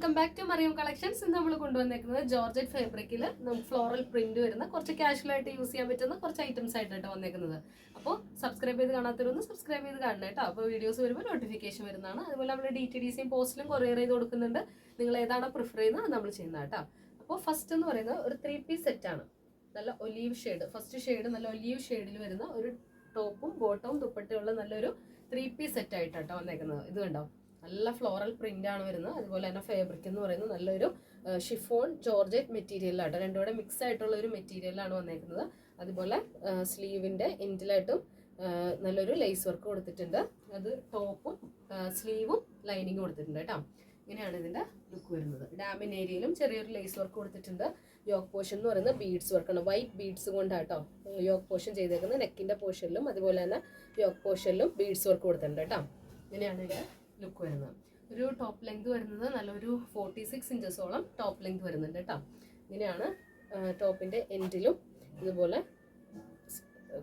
Welcome back to Mariyam collections. ഇന്ന് നമ്മൾ കൊണ്ടുവന്നേക്കുന്നത് georgette ഫാബ്രിക്കിൽ നമുക്ക് ഫ്ലോറൽ പ്രിന്റ് വരുന്ന കുറച്ച് കാഷ്വൽ ആയിട്ട് യൂസ് ചെയ്യാൻ പറ്റുന്ന കുറച്ച് ഐറ്റംസ് ആയിട്ടാണ് വന്നേക്കുന്നത്. അപ്പോൾ സബ്സ്ക്രൈബ് ചെയ്ത് കാണാത്തവരൊന്ന് സബ്സ്ക്രൈബ് ചെയ്ത് കാണണം കേട്ടോ. അപ്പോൾ വീഡിയോസ് വരുമ്പോൾ നോട്ടിഫിക്കേഷൻ വരുന്നതാണ്. അതുപോലെ നമ്മൾ DTDCയും പോസ്റ്റിലും കൊറിയർ ചെയ്ത് കൊടുക്കുന്നുണ്ട്. നിങ്ങൾ ഏതാണോ പ്രിഫർ ചെയ്യുന്നത് അത് നമ്മൾ ചെയ്യുന്നത് കേട്ടോ. അപ്പോൾ ഫസ്റ്റ് എന്ന് പറയുന്നത് ഒരു 3-piece സെറ്റാണ്. നല്ല ഒലീവ് ഷെയ്ഡ്, ഫസ്റ്റ് ഷെയ്ഡ് നല്ല ഒലീവ് ഷെയ്ഡിൽ വരുന്ന ഒരു ടോപ്പും ബോട്ടവും ദുപ്പട്ടയുള്ള നല്ലൊരു 3-piece സെറ്റ് ആയിട്ടാണ് വന്നേക്കുന്നത്. ഇത് കണ്ടോ, നല്ല ഫ്ലോറൽ പ്രിന്റ് ആണ് വരുന്നത്. അതുപോലെ തന്നെ ഫാബ്രിക് എന്ന് പറയുന്നത് നല്ലൊരു ഷിഫോൺ ജോർജറ്റ് മെറ്റീരിയലാണ്, രണ്ടും കൂടെ മിക്സ് ആയിട്ടുള്ള ഒരു മെറ്റീരിയലാണ് വന്നേക്കുന്നത്. അതുപോലെ സ്ലീവിന്റെ എൻഡിലായിട്ടും നല്ലൊരു ലേസ് വർക്ക് കൊടുത്തിട്ടുണ്ട്. അത് ടോപ്പും സ്ലീവും ലൈനിങ്ങും കൊടുത്തിട്ടുണ്ട് കേട്ടോ. ഇങ്ങനെയാണ് ഇതിന്റെ ലുക്ക് വരുന്നത്. ഡാമിൻ ഏരിയയിലും ചെറിയൊരു ലേസ് വർക്ക് കൊടുത്തിട്ടുണ്ട്. യോക്ക് പോർഷൻ എന്ന് പറയുന്നത് ബീഡ്സ് വർക്കാണ്, വൈറ്റ് ബീഡ്സ് കൊണ്ടാട്ടോ യോക്ക് പോർഷൻ ചെയ്തേക്കുന്നത്. നെക്കിന്റെ പോർഷനിലും അതുപോലെ തന്നെ യോക്ക് പോർഷനിലും ബീഡ്സ് വർക്ക് കൊടുത്തിട്ടുണ്ട് കേട്ടോ. ഇങ്ങനെയാണ് ഇതിന്റെ ലുക്ക് വരുന്നത്. ഒരു ടോപ്പ് ലെങ്ത് വരുന്നത് നല്ലൊരു 46 ഇഞ്ചസോളം ടോപ്പ് ലെങ്ത് വരുന്നുണ്ട് കേട്ടോ. ഇങ്ങനെയാണ് ടോപ്പിന്റെ എൻഡിലും ഇതുപോലെ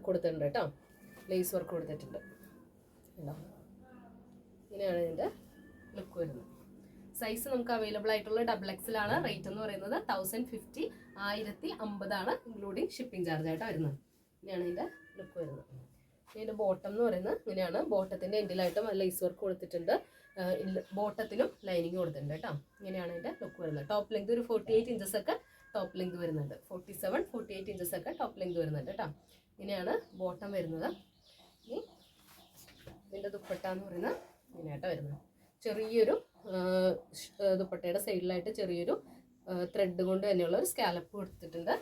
കൊടുത്തിട്ടുണ്ട് കേട്ടോ, ലേസ് വർക്ക് കൊടുത്തിട്ടുണ്ട് കേട്ടോ. ഇങ്ങനെയാണ് ഇതിന്റെ ലുക്ക് വരുന്നത്. സൈസ് നമുക്ക് അവൈലബിൾ ആയിട്ടുള്ള XXL ആണ്. റേറ്റ് എന്ന് പറയുന്നത് 1050 1050 ഇൻക്ലൂഡിങ് ഷിപ്പിംഗ് ചാർജ് ആയിട്ട് വരുന്നത്. ഇങ്ങനെയാണ് ഇതിന്റെ ലുക്ക് വരുന്നത്. ഇതിന്റെ ബോട്ടം എന്ന് പറയുന്നത് ഇങ്ങനെയാണ്. ബോട്ടത്തിന്റെ എൻഡിലായിട്ടും ലേസ് വർക്ക് കൊടുത്തിട്ടുണ്ട്. ബോട്ടത്തിലും ലൈനിങ് കൊടുത്തിട്ടുണ്ട് കേട്ടോ. ഇങ്ങനെയാണ് ഇതിന്റെ ലുക്ക് വരുന്നത്. ടോപ്പ് ലെങ്ത് ഒരു 48 ഇഞ്ചസ് ഒക്കെ ടോപ്പ് ലെങ്ത് വരുന്നുണ്ട്. 47-48 ഇഞ്ചസ് ഒക്കെ ടോപ്പ് ലെങ്ത് വരുന്നുണ്ട് കേട്ടോ. ഇങ്ങനെയാണ് ബോട്ടം വരുന്നത്. ഇതിന്റെ ദുപ്പട്ട എന്ന് പറയുന്നത് ഇങ്ങനെയാട്ടോ വരുന്നത്. ചെറിയൊരു ദുപ്പട്ടയുടെ സൈഡിലായിട്ട് ചെറിയൊരു ത്രെഡ് കൊണ്ട് തന്നെയുള്ള ഒരു സ്കാലപ്പ് കൊടുത്തിട്ടുണ്ട്.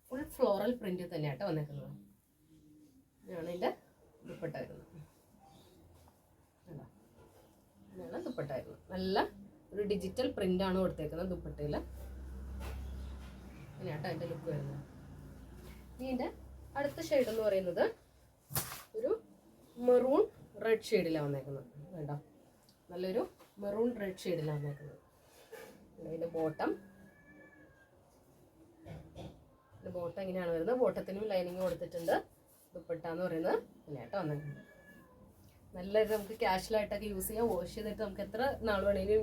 ഫുൾ ഫ്ലോറൽ പ്രിന്റ് തന്നെയാട്ടോ വന്നേക്കുന്നത്. ഇതാണ് ഇതിന്റെ ദുപ്പട്ട വരുന്നത്. ഇതാണ് ദുപ്പട്ട വരുന്നത്. നല്ല ഒരു ഡിജിറ്റൽ പ്രിന്റ് ആണ് കൊടുത്തേക്കുന്നത് ദുപ്പട്ടയിൽ. ഇങ്ങനെയാട്ടോ അതിന്റെ ലുക്ക് വരുന്നത്. ഇതിന്റെ അടുത്ത ഷെയ്ഡ് എന്ന് പറയുന്നത് ഒരു മെറൂൺ റെഡ് ഷെയ്ഡിലാണ് വന്നേക്കുന്നത്. വേണ്ടോ, നല്ലൊരു മെറൂൺ റെഡ് ഷെയ്ഡിലാണ് വന്നേക്കുന്നത്. ഇതിന്റെ ബോട്ടം ഇങ്ങനെയാണ് വരുന്നത്. ബോട്ടത്തിനും ലൈനിങ് കൊടുത്തിട്ടുണ്ട്. ദുപ്പട്ട എന്ന് പറയുന്നത് ഇങ്ങനെയാട്ടോ വന്നേക്കുന്നത്. നല്ലൊരു നമുക്ക് കാഷ്വലായിട്ടൊക്കെ യൂസ് ചെയ്യാം. വാഷ് ചെയ്തിട്ട് നമുക്ക് എത്ര നാൾ വേണമെങ്കിലും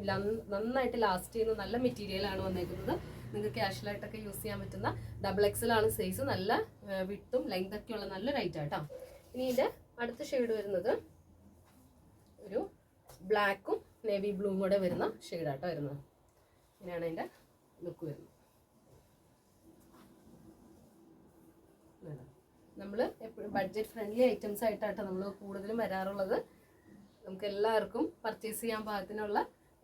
നന്നായിട്ട് ലാസ്റ്റ് ചെയ്യുന്ന നല്ല മെറ്റീരിയലാണ് വന്നേക്കുന്നത്. നിങ്ങൾക്ക് കാഷ്വലായിട്ടൊക്കെ യൂസ് ചെയ്യാൻ പറ്റുന്ന XXL ആണ് സൈസ്. നല്ല വിട്ടും ലെങ്ത് ഒക്കെ ഉള്ള നല്ലൊരു ഐറ്റം കേട്ടോ. ഇനി ഇതിന്റെ അടുത്ത ഷെയ്ഡ് വരുന്നത് ഒരു ബ്ലാക്കും നേവി ബ്ലൂവും കൂടെ വരുന്ന ഷെയ്ഡാട്ടോ വരുന്നത്. ഇങ്ങനെയാണ് അതിന്റെ ലുക്ക് വരുന്നത്. നമ്മൾ എപ്പോഴും ബഡ്ജറ്റ് ഫ്രണ്ട്ലി ഐറ്റംസ് ആയിട്ടാട്ടോ നമ്മൾ കൂടുതലും വരാറുള്ളത്. നമുക്ക് എല്ലാവർക്കും പർച്ചേസ് ചെയ്യാൻ പാകത്തിനുള്ള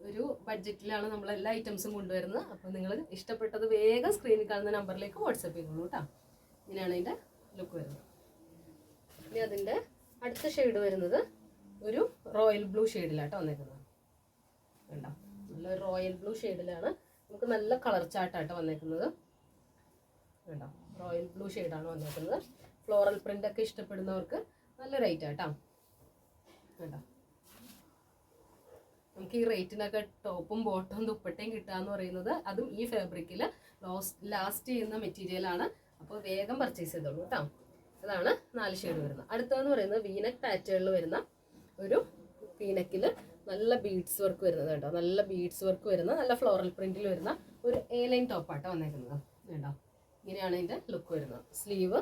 ഒരു ബഡ്ജറ്റിലാണ് നമ്മൾ എല്ലാ ഐറ്റംസും കൊണ്ടുവരുന്നത്. അപ്പോൾ നിങ്ങൾ ഇഷ്ടപ്പെട്ടത് വേഗം സ്ക്രീനിൽ കാണുന്ന നമ്പറിലേക്ക് വാട്സപ്പ് ചെയ്തോളൂ കേട്ടോ. ഇങ്ങനെയാണ് അതിൻ്റെ ലുക്ക് വരുന്നത്. ഇനി അതിൻ്റെ അടുത്ത ഷെയ്ഡ് വരുന്നത് ഒരു റോയൽ ബ്ലൂ ഷെയ്ഡിലാട്ടോ വന്നേക്കുന്നത്. കണ്ടോ, നല്ല റോയൽ ബ്ലൂ ഷെയ്ഡിലാണ്. നമുക്ക് നല്ല കളർ ചാർട്ടാട്ടോ വന്നേക്കുന്നത്. കണ്ടോ, റോയൽ ബ്ലൂ ഷെയ്ഡാണ് വന്നേക്കുന്നത്. ഫ്ലോറൽ പ്രിന്റ് ഒക്കെ ഇഷ്ടപ്പെടുന്നവർക്ക് നല്ല റേറ്റ് ആട്ടോ. കേട്ടോ, നമുക്ക് ഈ റേറ്റിനൊക്കെ ടോപ്പും ബോട്ടവും ദുപ്പട്ടയും കിട്ടുകയെന്ന് പറയുന്നത് അതും ഈ ഫാബ്രിക്കിൽ ലാസ്റ്റ് ചെയ്യുന്ന മെറ്റീരിയലാണ്. അപ്പോൾ വേഗം പർച്ചേസ് ചെയ്തോളൂ കേട്ടോ. അതാണ് 4 ഷെയ്ഡ് വരുന്നത്. അടുത്തതെന്ന് പറയുന്നത് വീനക്ക് പാറ്റേണിൽ വരുന്ന ഒരു വീനക്കിൽ നല്ല ബീഡ്സ് വർക്ക് വരുന്നത് കേട്ടോ. നല്ല ബീഡ്സ് വർക്ക് വരുന്ന നല്ല ഫ്ലോറൽ പ്രിന്റിൽ വരുന്ന ഒരു A-ലൈൻ ടോപ്പാട്ടോ വന്നേക്കുന്നത്. കേട്ടോ, ഇങ്ങനെയാണ് ഇതിൻ്റെ ലുക്ക് വരുന്നത്. സ്ലീവ്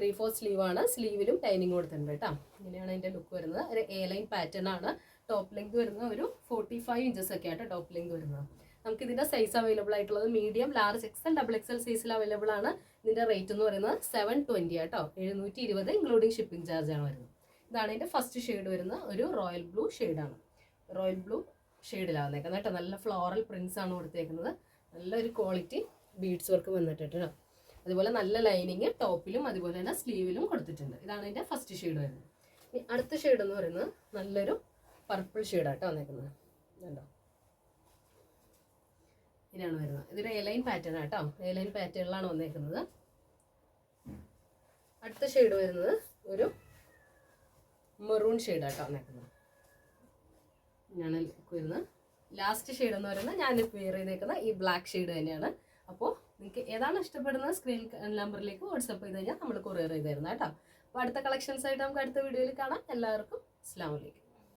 3/4 സ്ലീവാണ്. സ്ലീവിലും ലൈനിങ് കൊടുത്തിട്ടുണ്ട് കേട്ടോ. ഇങ്ങനെയാണ് അതിൻ്റെ ലുക്ക് വരുന്നത്. ഒരു A-ലൈൻ പാറ്റേൺ ആണ്. ടോപ്പ് ലെങ്ത് വരുന്നത് ഒരു 45 ഇഞ്ചസ് ഒക്കെ ആയിട്ട് ടോപ്പ് ലെങ്ത് വരുന്നത്. നമുക്ക് ഇതിൻ്റെ സൈസ് അവൈലബിൾ ആയിട്ടുള്ളത് മീഡിയം, ലാർജ്, XL, XXL സൈസിൽ അവൈലബിൾ ആണ്. ഇതിൻ്റെ റേറ്റ് എന്ന് പറയുന്നത് 720 ആട്ടോ. 720 ഇൻക്ലൂഡിങ് ഷിപ്പിംഗ് ചാർജ് ആണ് വരുന്നത്. ഇതാണ് ഇതിൻ്റെ ഫസ്റ്റ് ഷെയ്ഡ് വരുന്ന ഒരു റോയൽ ബ്ലൂ ഷെയ്ഡാണ്. റോയൽ ബ്ലൂ ഷെയ്ഡിലാണ് വന്നേക്കുന്നത് കേട്ടോ. നല്ല ഫ്ലോറൽ പ്രിന്റ്സ് ആണ് കൊടുത്തേക്കുന്നത്. നല്ലൊരു ക്വാളിറ്റി ബീഡ്സ് വർക്ക് വന്നിട്ടുണ്ട് കേട്ടോ. അതുപോലെ നല്ല ലൈനിങ് ടോപ്പിലും അതുപോലെ തന്നെ സ്ലീവിലും കൊടുത്തിട്ടുണ്ട്. ഇതാണ് ഇതിൻ്റെ ഫസ്റ്റ് ഷെയ്ഡ് വരുന്നത്. ഇനി അടുത്ത ഷെയ്ഡ് എന്ന് പറയുന്നത് നല്ലൊരു പർപ്പിൾ ഷെയ്ഡാട്ടോ വന്നേക്കുന്നത്. കണ്ടോ, ഇങ്ങനെയാണ് വരുന്നത്. ഇതൊരു A-ലൈൻ പാറ്റേൺ ആട്ടോ. A-ലൈൻ പാറ്റേണിലാണ് വന്നേക്കുന്നത്. അടുത്ത ഷെയ്ഡ് വരുന്നത് ഒരു മെറൂൺ ഷെയ്ഡാട്ടോ വന്നേക്കുന്നത്. ഇങ്ങനെയാണ് വരുന്നത്. ലാസ്റ്റ് ഷെയ്ഡ് എന്ന് പറയുന്നത് ഞാൻ വെയർ ചെയ്തേക്കുന്ന ഈ ബ്ലാക്ക് ഷെയ്ഡ് തന്നെയാണ്. അപ്പോൾ നിങ്ങൾക്ക് ഏതാണ് ഇഷ്ടപ്പെടുന്നത് സ്ക്രീൻ നമ്പറിലേക്ക് വാട്സപ്പ് ചെയ്ത് കഴിഞ്ഞാൽ നമ്മൾ കൊറിയർ ചെയ്ത് തരുന്നത് കേട്ടോ. അപ്പോൾ അടുത്ത കളക്ഷൻസ് ആയിട്ട് നമുക്ക് അടുത്ത വീഡിയോയിൽ കാണാം. എല്ലാവർക്കും അസ്സലാമു അലൈക്കും.